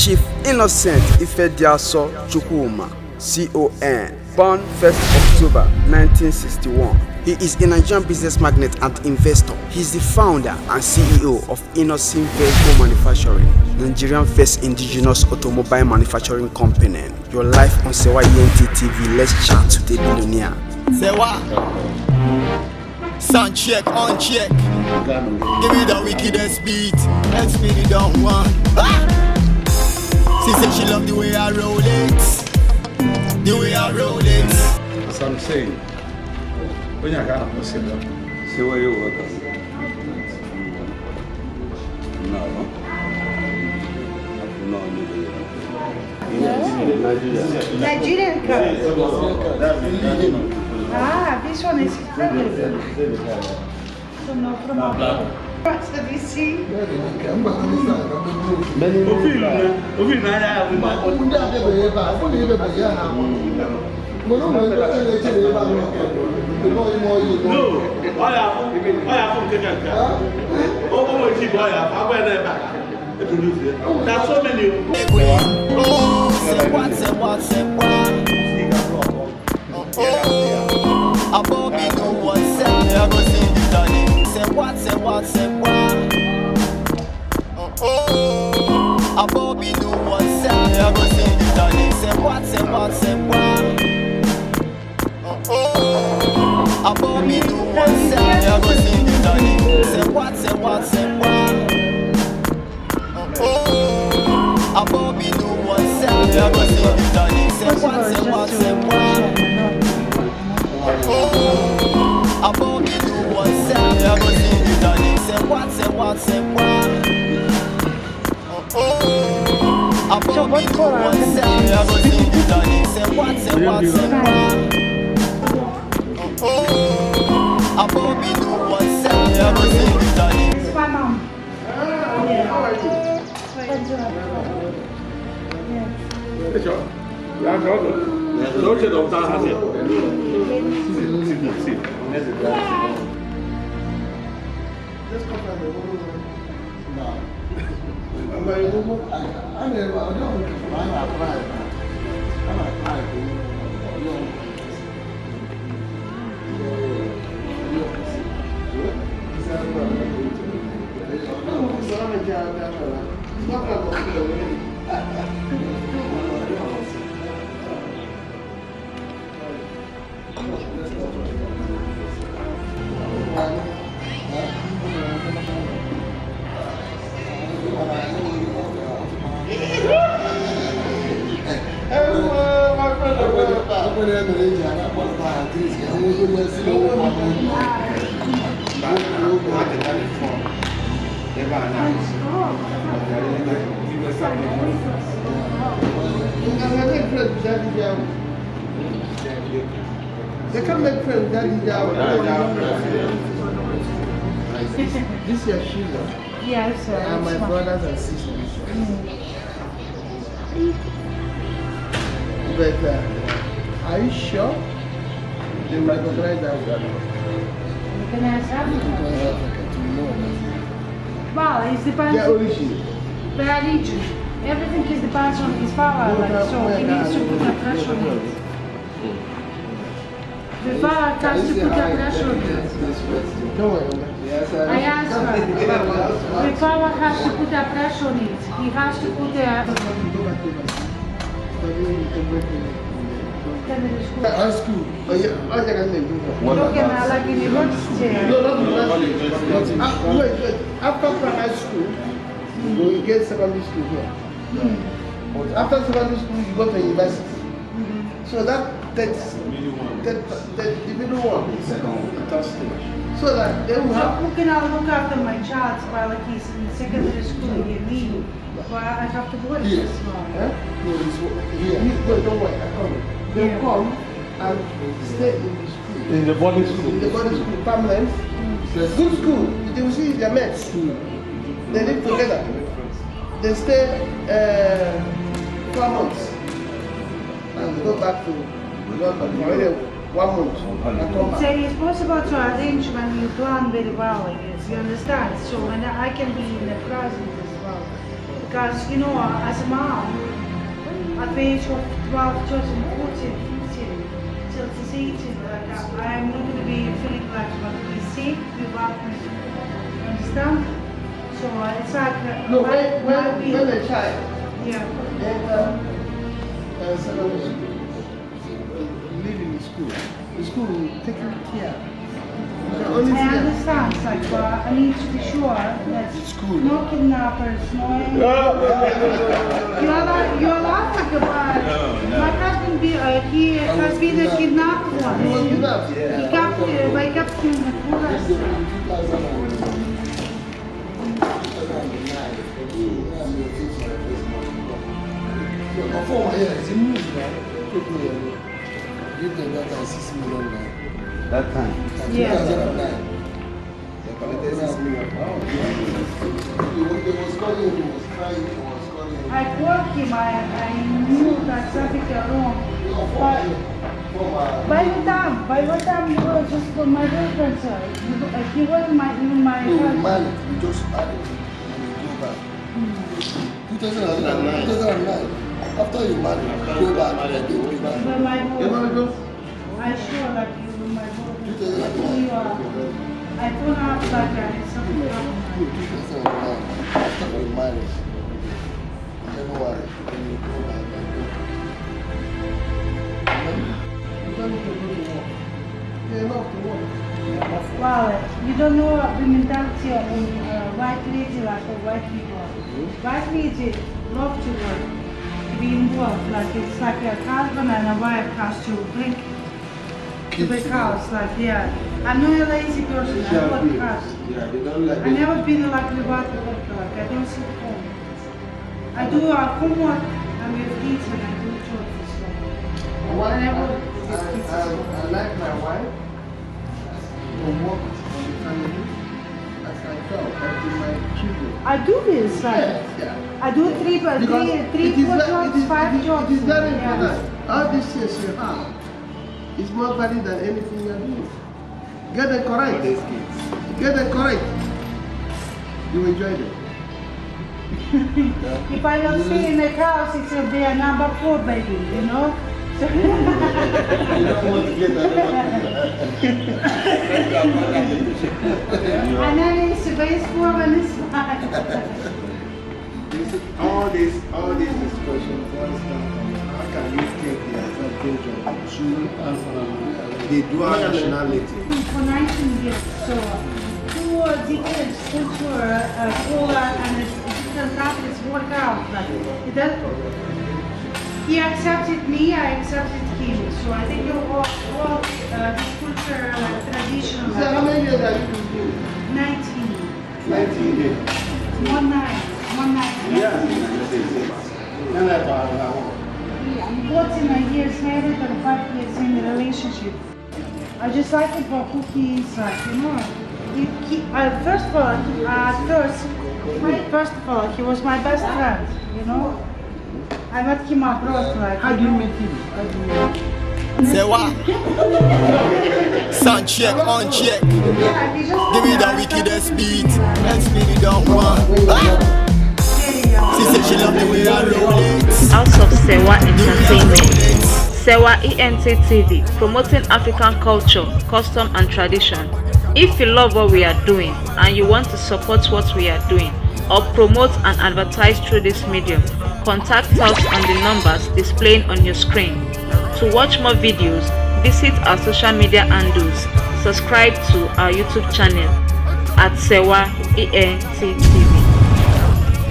Chief Innocent Ifediaso Chukwuma, C.O.N., born 1st October 1961. He is a Nigerian business magnate and investor. He is the founder and CEO of Innoson Vehicle Manufacturing, Nigerian first indigenous automobile manufacturing company. Your life on Sewaent TV. Let's chat to the billionaire. Sewa, sound check, on check. Give me the wickedest beat. Let's speed it down one. She said she love the way I roll it. The way I roll it. As I'm saying, when you got a person, see where you work. No. Nigerian car. Ah, this one is so no from what's the DC? That's so many. Above me no one say I go sing the Johnny. Say what? Above me no one say I go sing the Johnny. Say what? Above me no one say I go sing the Johnny. Say what? Above me no one say I go sing the Johnny. Say what? Above me no one say I go sing the Johnny. Say what? Above me no one say I go sing the Johnny. Say what? Above me no one say I go sing the Johnny. It's my mom. They can make friends that this is your Sheila. Yes, sir. And my brothers and sisters. But are you sure they recognize that we are Can I ask Africa? Well, it depends. their origin? Their religion. Everything is depends on his power, like, so he needs to put a pressure on it. The father has to put a pressure on it. Don't worry. I asked her. The father has to put a pressure on it. He has to put a... High school. Look at like university. No, not university. Wait. After primary school, you get secondary school here. After secondary school, you go to university. So the middle one, third stage. So that they will have. Who can I look after my child while like he's in secondary school in me? But I have to work Here. this one. No, here. Wait, don't worry, I come. They'll come and stay in the school. In the boarding school. In the boarding school, permanent. Good school. They will see their mates. They live together. They stay 4 months and go back to London for 1 month and come So back. it's possible to arrange when you plan very well, I guess. You understand? So when I can be in the present as well. Because, you know, as a mom, at the age of 12, 13, 14, 15, till she's 18, like, I'm not going to be feeling like I'm going to be safe without me. Understand? So it's like No, when a child yeah. secondary school, live in the school will take good care. I understand, like, but I need to be sure that no kidnappers, no you're laughing about my husband he has been a kidnapped once. I kept him in the forest. That time. Yeah. 2009. They collected 6 million. He was calling, he was crying, he was calling. I called him, I knew that something wrong. But by what time you were just for my boyfriend, sir? He wasn't even my husband. Man, we just added him and we go back. 2009. After you married, go back. But my boyfriend, I'm sure that you were my boyfriend. You are. I phone up like that, it's something wrong. 2009. After we married, January, when you go back. Well, you don't know the mentality of white lady like white people. White lady love to work, to be involved. Like it's like a husband and a wife has to bring to the house. Like yeah, I'm not a lazy person. I work hard. I never been like the white worker. Like I don't sit home. I do homework. I'm with kids and I do chores. I like my wife to work on the family as I felt, but to my children. I do this, like, I do three, four jobs, 5 jobs. It is very yeah. important. All these things you have is more value than anything you are doing. Get them correct. Get them correct. You enjoy them. If I don't stay in the house, it will be a number 4 baby, you know? You don't want to get that. And then it's base 4 and it's 5. All these discussions, how can you take the advantage of the dual nationality? For 19 years, so 2 decades culture, Poland and different countries work out. Like, he accepted me, I accepted him. So I think all this culture, like tradition. So how many years are you doing? 19. 19 years. One night. Yeah. I'm 14 years married and 5 years in a relationship. I just like it for who he is, like, you know. First of all, he was my best friend, you know. I met him abroad, like. How do you meet him? SEWA. Sound check, on check. Yeah, we just Give me the wickedest beat. Let's spin it down one. She said she love the way I roll it. House of SEWA Entertainment. SEWA ENT TV, promoting African culture, custom and tradition. If you love what we are doing and you want to support what we are doing or promote and advertise through this medium, contact us on the numbers displaying on your screen. To watch more videos, visit our social media handles. Subscribe to our YouTube channel at SEWA ENT TV.